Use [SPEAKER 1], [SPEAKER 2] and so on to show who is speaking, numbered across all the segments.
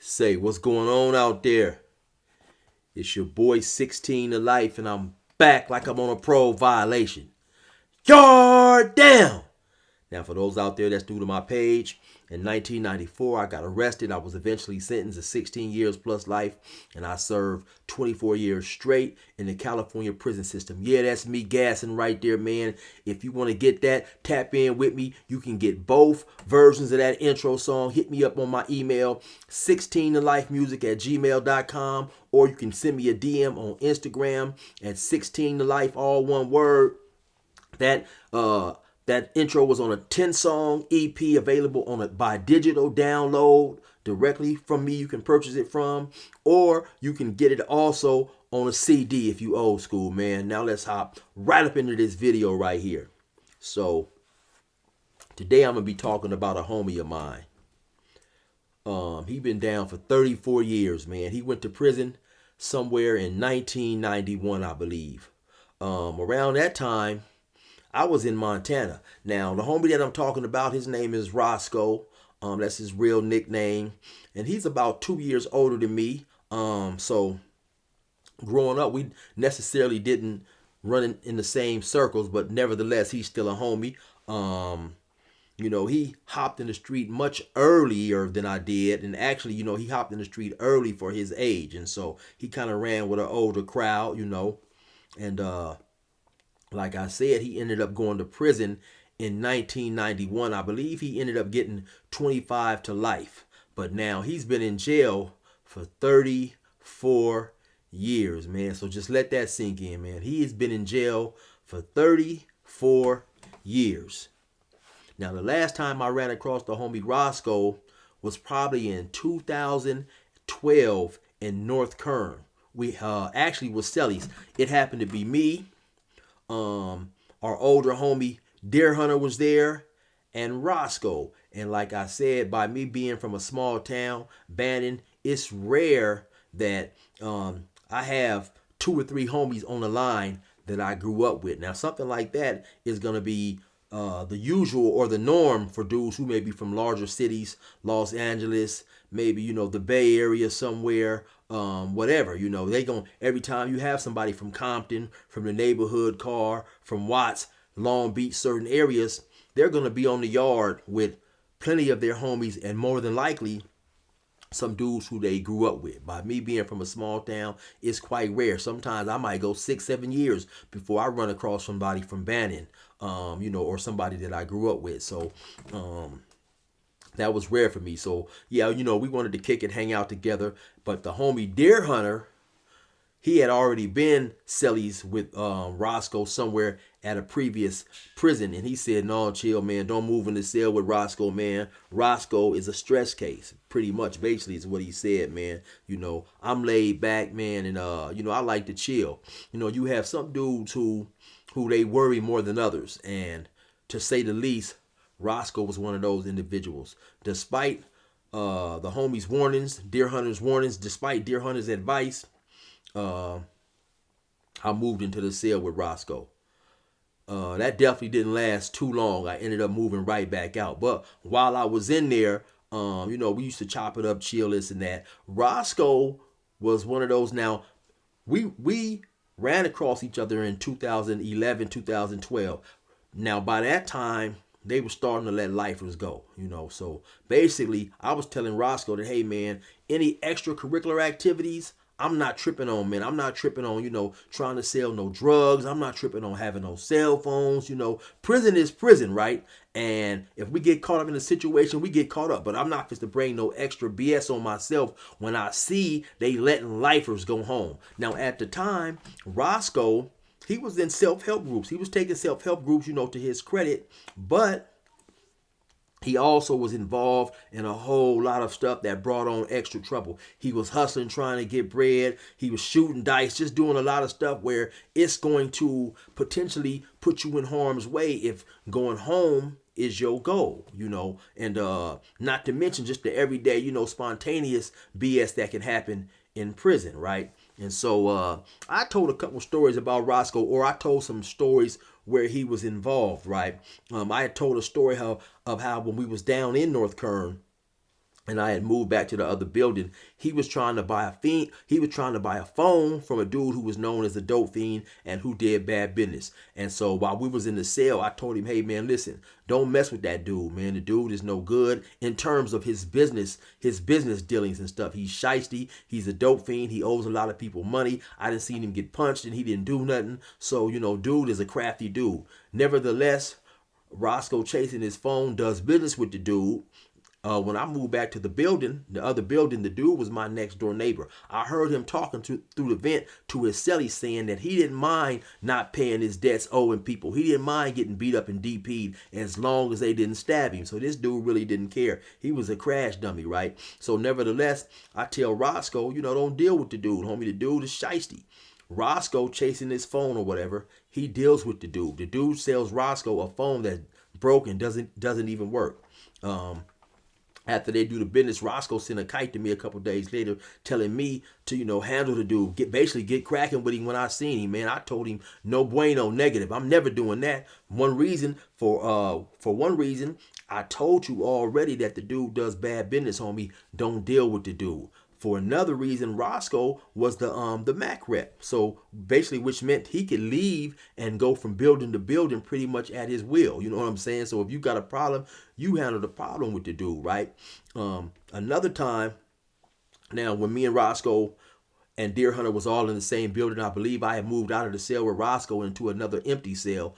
[SPEAKER 1] Say, what's going on out there? It's your boy 16 to life, and I'm back like I'm on a parole violation. Yard down! Now, for those out there that's new to my page, in 1994, I got arrested. I was eventually sentenced to 16 years plus life, and I served 24 years straight in the California prison system. Yeah, that's me gassing right there, man. If you want to get that, tap in with me. You can get both versions of that intro song. Hit me up on my email, 16tolifemusic@gmail.com, or you can send me a DM on Instagram at 16tolife, all one word. That intro was on a 10-song EP available on a by digital download directly from me. You can purchase it from, or you can get it also on a CD if you old school, man. Now let's hop right up into this video right here. So today I'm gonna be talking about a homie of mine. He been down for 34 years, man. He went to prison somewhere in 1991, I believe. Around that time, I was in Montana. Now, the homie that I'm talking about, his name is Rosco. That's his real nickname. And he's about 2 years older than me. So growing up, we necessarily didn't run in the same circles, but nevertheless, he's still a homie. He hopped in the street much earlier than I did. And actually, he hopped in the street early for his age. And so he kind of ran with an older crowd, And like I said, he ended up going to prison in 1991. I believe he ended up getting 25 to life. But now he's been in jail for 34 years, man. So just let that sink in, man. He has been in jail for 34 years. Now, the last time I ran across the homie Rosco was probably in 2012 in North Kern. We actually was Cellies. It happened to be me. Our older homie Deer Hunter was there, and Rosco. And like I said, by me being from a small town, Bannon, it's rare that I have 2 or 3 homies on the line that I grew up with. Now, something like that is going to be the usual or the norm for dudes who may be from larger cities, Los Angeles, maybe, the Bay Area somewhere, whatever, they gon' every time you have somebody from Compton, from the neighborhood car, from Watts, Long Beach, certain areas, they're going to be on the yard with plenty of their homies, and more than likely some dudes who they grew up with. By me being from a small town, it's quite rare. Sometimes I might go 6-7 years before I run across somebody from Bannon, or somebody that I grew up with. So that was rare for me. So yeah, we wanted to kick it, hang out together. But the homie Deer Hunter, he had already been cellies with Rosco somewhere at a previous prison. And he said, no, chill, man. Don't move in the cell with Rosco, man. Rosco is a stress case. Pretty much, basically, is what he said, man. I'm laid back, man. And, I like to chill. You have some dudes who they worry more than others. And to say the least, Rosco was one of those individuals. Despite the homie's warnings, Deer Hunter's warnings, despite Deer Hunter's advice, I moved into the cell with Rosco. That definitely didn't last too long. I ended up moving right back out. But while I was in there, we used to chop it up, chill, this and that. Rosco was one of those. Now, we ran across each other in 2011, 2012. Now, by that time, they were starting to let lifers go, So basically, I was telling Rosco that, hey, man, any extracurricular activities, I'm not tripping on, man. I'm not tripping on, trying to sell no drugs. I'm not tripping on having no cell phones. Prison is prison, right? And if we get caught up in a situation, we get caught up. But I'm not supposed to bring no extra BS on myself when I see they letting lifers go home. Now, at the time, Rosco, he was in self-help groups. He was taking self-help groups, to his credit. But he also was involved in a whole lot of stuff that brought on extra trouble. He was hustling, trying to get bread. He was shooting dice, just doing a lot of stuff where it's going to potentially put you in harm's way if going home is your goal, and not to mention just the everyday, spontaneous BS that can happen in prison, right? And so I told a couple stories about Rosco, or I told some stories where he was involved, right? I had told a story of how when we was down in North Kern, and I had moved back to the other building. He was trying to buy a fiend. He was trying to buy a phone from a dude who was known as a dope fiend and who did bad business. And so while we was in the cell, I told him, "Hey man, listen, don't mess with that dude, man. The dude is no good in terms of his business dealings and stuff. He's shisty. He's a dope fiend. He owes a lot of people money. I didn't see him get punched, and he didn't do nothing. So dude is a crafty dude. Nevertheless, Roscoe chasing his phone does business with the dude. When I moved back to the building, the other building, the dude was my next door neighbor. I heard him talking through the vent to his cellie, saying that he didn't mind not paying his debts owing people. He didn't mind getting beat up and DP'd as long as they didn't stab him. So this dude really didn't care. He was a crash dummy, right? So nevertheless, I tell Roscoe, don't deal with the dude, homie. The dude is shiesty. Roscoe chasing his phone or whatever, he deals with the dude. The dude sells Roscoe a phone that's broken, doesn't even work. After they do the business, Roscoe sent a kite to me a couple days later, telling me to, handle the dude, get cracking with him when I seen him. Man, I told him no bueno, negative. I'm never doing that. For one reason, I told you already that the dude does bad business, homie. Don't deal with the dude. For another reason, Roscoe was the Mac rep. So basically, which meant he could leave and go from building to building pretty much at his will. You know what I'm saying? So if you got a problem, you handle the problem with the dude, right? Another time, now when me and Roscoe and Deer Hunter was all in the same building, I believe I had moved out of the cell with Roscoe into another empty cell.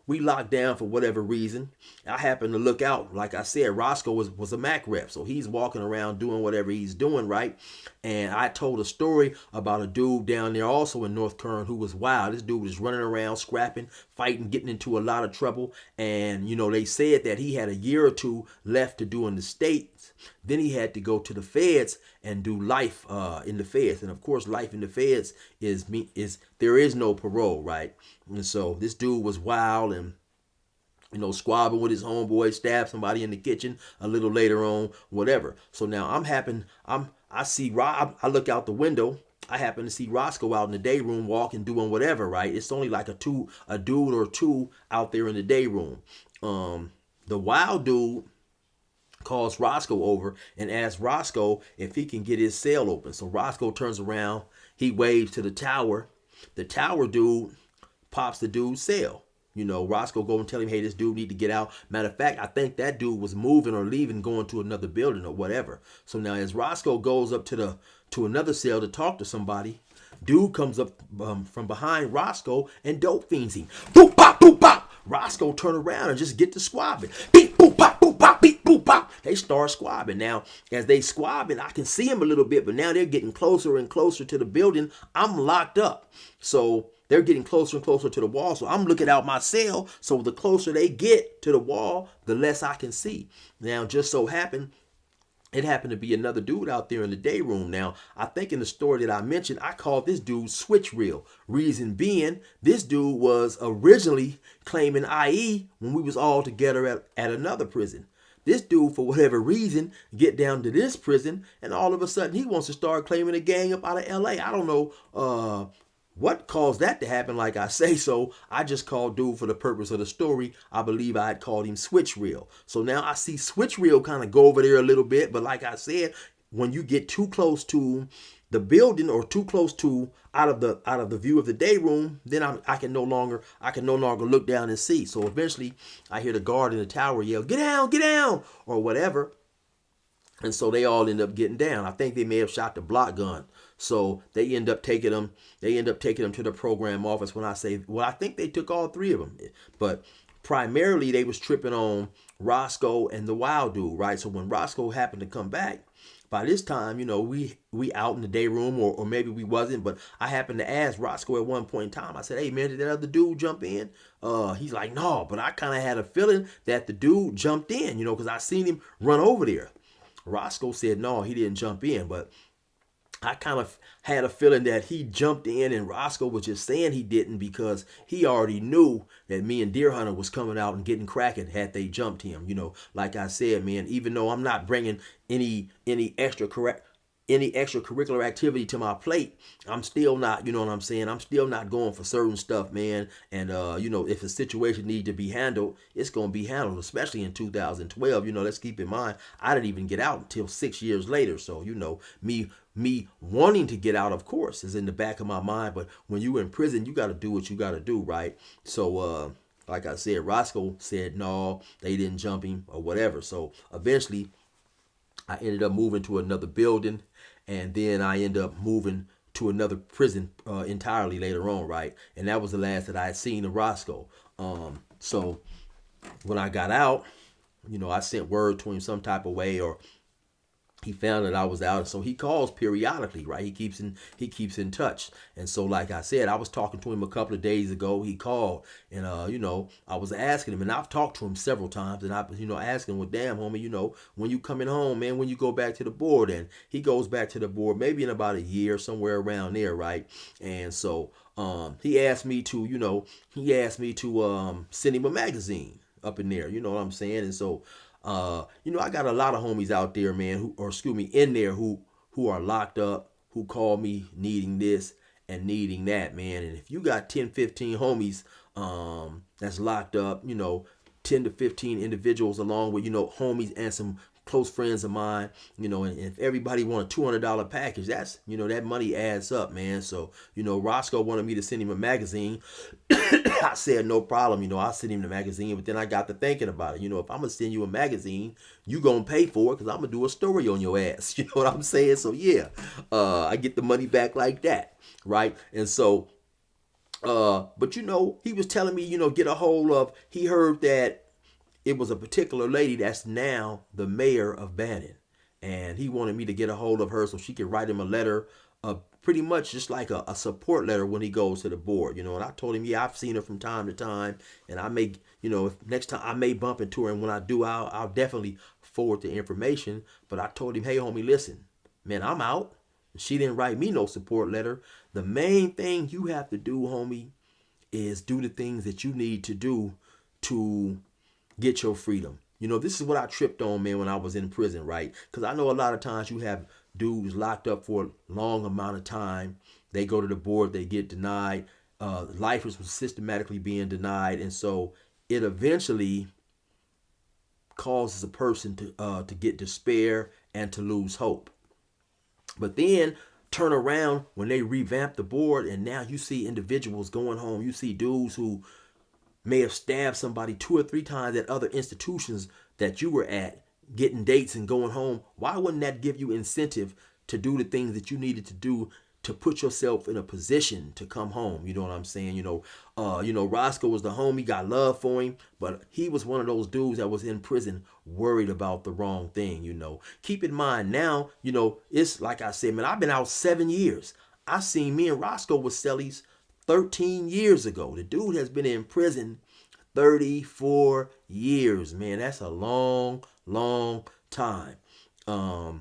[SPEAKER 1] We locked down for whatever reason. I happened to look out. Like I said, Roscoe was a Mac rep, so he's walking around doing whatever he's doing, right? And I told a story about a dude down there also in North Kern who was wild. This dude was running around, scrapping, fighting, getting into a lot of trouble. And, they said that he had a year or two left to do in the States. Then he had to go to the feds and do life in the feds. And of course, life in the feds is there is no parole, right? And so this dude was wild and squabbling with his homeboy, stabbed somebody in the kitchen a little later on, whatever. So now I see Rob. I look out the window. I happen to see Roscoe out in the day room walking, doing whatever, right? It's only like a dude or two out there in the day room. The wild dude calls Roscoe over and asks Roscoe if he can get his cell open. So Roscoe turns around, he waves to the tower. The tower dude pops the dude's cell. Roscoe go and tell him, hey, this dude need to get out. Matter of fact, I think that dude was moving or leaving, going to another building or whatever. So now as Roscoe goes up to another cell to talk to somebody, dude comes up from behind Roscoe and dope fiends him. Boop, bop, boop, bop. Roscoe turn around and just get to squabbing. Beep, boop, bop, boop, bop, beep, boop, bop. They start squabbing. Now, as they squabbing, I can see them a little bit, but now they're getting closer and closer to the building. I'm locked up. So they're getting closer and closer to the wall. So I'm looking out my cell. So the closer they get to the wall, the less I can see. Now, just so it happened to be another dude out there in the day room. Now, I think in the story that I mentioned, I called this dude Switch Reel. Reason being, this dude was originally claiming IE when we was all together at another prison. This dude, for whatever reason, get down to this prison, and all of a sudden he wants to start claiming a gang up out of LA. I don't know what caused that to happen, like I say. So I just called dude for the purpose of the story. I believe I had called him Switch Reel. So now I see Switch Reel kind of go over there a little bit. But like I said, when you get too close to the building or too close to out of the view of the day room, then I can no longer look down and see. So eventually I hear the guard in the tower yell, get down, or whatever. And so they all end up getting down. I think they may have shot the block gun. So they end up taking them to the program office. When I say, well, I think they took all three of them. But primarily they was tripping on Roscoe and the wild dude, right? So when Roscoe happened to come back, by this time, we out in the day room, or maybe we wasn't, but I happened to ask Roscoe at one point in time. I said, hey man, did that other dude jump in? He's like, no, but I kind of had a feeling that the dude jumped in, because I seen him run over there. Roscoe said, no, he didn't jump in, but I kind of had a feeling that he jumped in, and Roscoe was just saying he didn't because he already knew that me and Deer Hunter was coming out and getting cracking had they jumped him. Like I said, man, even though I'm not bringing any extra any extracurricular activity to my plate, I'm still not, you know what I'm saying? I'm still not going for certain stuff, man. And, if a situation need to be handled, it's going to be handled, especially in 2012. Let's keep in mind, I didn't even get out until 6 years later. So, me wanting to get out, of course, is in the back of my mind. But when you in prison, you got to do what you got to do, right? So, like I said, Roscoe said no, they didn't jump him or whatever. So eventually, I ended up moving to another building, and then I ended up moving to another prison entirely later on, right? And that was the last that I had seen of Roscoe. So when I got out, I sent word to him some type of way, or he found that I was out, and so he calls periodically, right? He keeps in touch. And so, like I said, I was talking to him a couple of days ago. He called, and I was asking him, and I've talked to him several times, and I was asking him, well, damn, homie, when you coming home, man, when you go back to the board? And he goes back to the board maybe in about a year, somewhere around there, right? And so he asked me to send him a magazine up in there, you know what I'm saying? And so I got a lot of homies out there, man, in there who are locked up, who call me needing this and needing that, man. And if you got 10, 15 homies that's locked up, 10 to 15 individuals along with, homies and some close friends of mine, and if everybody want a $200 package, that's, that money adds up, man. So, Roscoe wanted me to send him a magazine. I said, no problem, I'll send him the magazine. But then I got to thinking about it. If I'm going to send you a magazine, you going to pay for it because I'm going to do a story on your ass. You know what I'm saying? So, yeah, I get the money back like that, right? And so, but, he was telling me, get a hold of, he heard that it was a particular lady that's now the mayor of Bannon. And he wanted me to get a hold of her so she could write him a letter, pretty much just like a support letter when he goes to the board, And I told him, yeah, I've seen her from time to time, and I may, if next time I may bump into her, and when I do, I'll definitely forward the information. But I told him, hey, homie, listen, man, I'm out. She didn't write me no support letter. The main thing you have to do, homie, is do the things that you need to do to get your freedom. This is what I tripped on, man, when I was in prison, right? Because I know a lot of times you have dudes locked up for a long amount of time. They go to the board, they get denied. Lifers was systematically being denied, and so it eventually causes a person to get despair and to lose hope. But then turn around when they revamp the board, and now you see individuals going home. You see dudes who may have stabbed somebody 2 or 3 times at other institutions that you were at, getting dates and going home. Why wouldn't that give you incentive to do the things that you needed to do to put yourself in a position to come home? You know what I'm saying? Roscoe was the homie, got love for him, but he was one of those dudes that was in prison worried about the wrong thing. Keep in mind now, it's like I said, man, I've been out 7 years. I seen me and Roscoe with Cellies 13 years ago. The dude has been in prison 34 years, man. That's a long, long time. The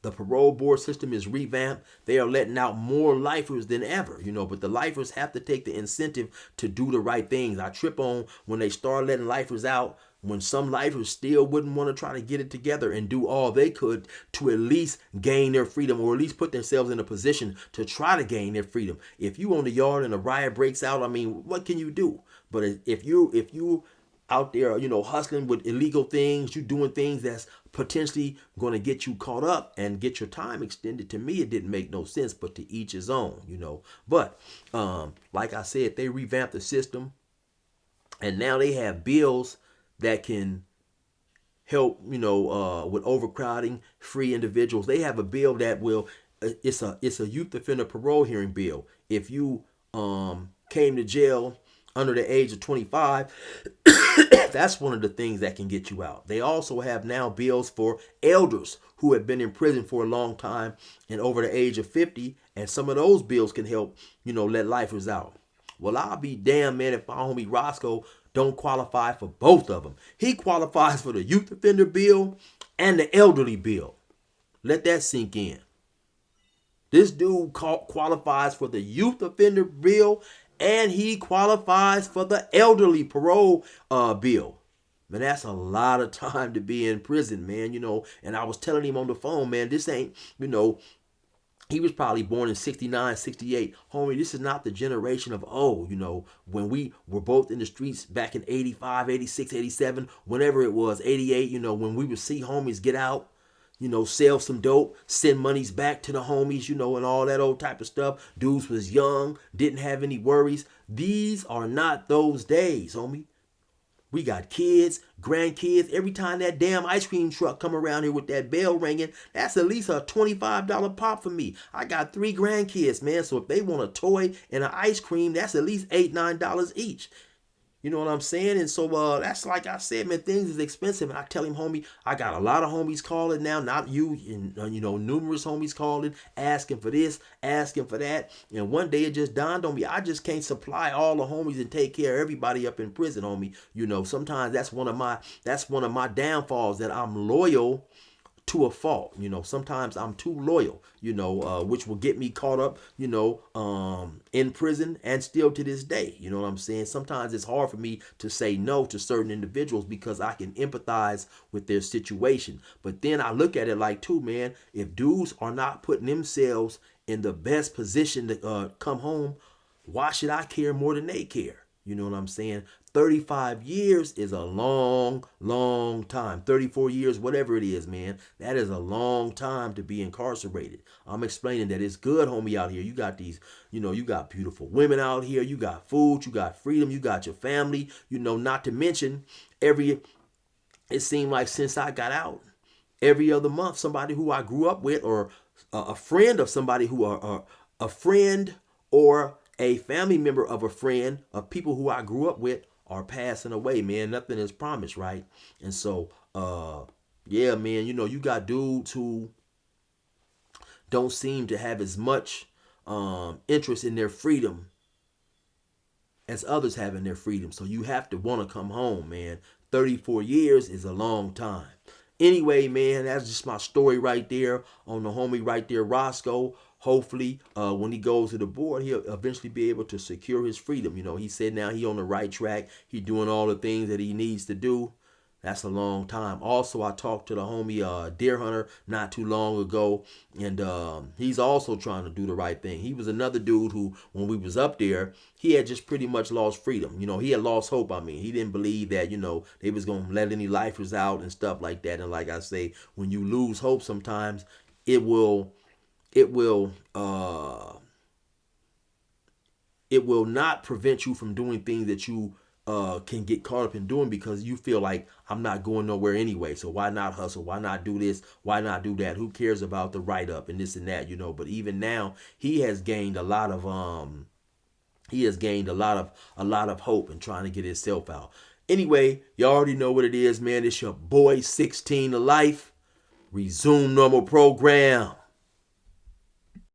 [SPEAKER 1] parole board system is revamped. They are letting out more lifers than ever, but the lifers have to take the incentive to do the right things. I trip on when they start letting lifers out, when some lifers still wouldn't want to try to get it together and do all they could to at least gain their freedom, or at least put themselves in a position to try to gain their freedom. If you on the yard and a riot breaks out, I mean, what can you do? But if you out there, hustling with illegal things, you doing things that's potentially going to get you caught up and get your time extended. To me, it didn't make no sense, but to each his own, But like I said, they revamped the system, and now they have bills that can help, with overcrowding, free individuals. They have a bill that will, it's a youth offender parole hearing bill. If you came to jail under the age of 25, that's one of the things that can get you out. They also have now bills for elders who have been in prison for a long time and over the age of 50, and some of those bills can help, let lifers out. Well, I'll be damned, man, if my homie Roscoe don't qualify for both of them. He qualifies for the youth offender bill and the elderly bill. Let that sink in. This dude qualifies for the youth offender bill, and he qualifies for the elderly parole bill. Man, that's a lot of time to be in prison, man, And I was telling him on the phone, man, this ain't, he was probably born in 69, 68. Homie, this is not the generation of, when we were both in the streets back in 85, 86, 87, whenever it was, 88, when we would see homies get out, sell some dope, send monies back to the homies, and all that old type of stuff. Dudes was young, didn't have any worries. These are not those days, homie. We got kids, grandkids. Every time that damn ice cream truck come around here with that bell ringing, that's at least a $25 pop for me. I got 3 grandkids, man. So if they want a toy and an ice cream, that's at least $8, $9 each. You know what I'm saying? And so that's like I said, man, things is expensive. And I tell him, homie, I got a lot of homies calling now, not you, and numerous homies calling, asking for this, asking for that. And one day it just dawned on me, I just can't supply all the homies and take care of everybody up in prison, homie. Sometimes that's one of my downfalls, that I'm loyal to a fault. Sometimes I'm too loyal, which will get me caught up, in prison, and still to this day. You know what I'm saying? Sometimes it's hard for me to say no to certain individuals because I can empathize with their situation. But then I look at it like, too, man, if dudes are not putting themselves in the best position to come home, why should I care more than they care? You know what I'm saying? 35 years is a long, long time. 34 years, whatever it is, man. That is a long time to be incarcerated. I'm explaining that it's good, homie, out here. You got these, you got beautiful women out here. You got food. You got freedom. You got your family. Not to mention it seemed like since I got out, every other month, somebody who I grew up with, or a friend of somebody who are a friend, or a family member of a friend of people who I grew up with, are passing away, man. Nothing is promised, right? And so, yeah, man, you got dudes who don't seem to have as much interest in their freedom as others have in their freedom. So you have to want to come home, man. 34 years is a long time. Anyway, man, that's just my story right there on the homie right there, Rosco. Hopefully, when he goes to the board, he'll eventually be able to secure his freedom. He said now he on the right track. He doing all the things that he needs to do. That's a long time. Also, I talked to the homie Deer Hunter not too long ago, and he's also trying to do the right thing. He was another dude who, when we was up there, he had just pretty much lost freedom. He had lost hope. I mean, he didn't believe that, they was going to let any lifers out and stuff like that. And like I say, when you lose hope sometimes, it will not prevent you from doing things that you can get caught up in doing, because you feel like, I'm not going nowhere anyway, so why not hustle? Why not do this? Why not do that? Who cares about the write-up and this and that, But even now, he has gained a lot of hope in trying to get himself out. Anyway, you already know what it is, man. It's your boy 16 to life. Resume normal program.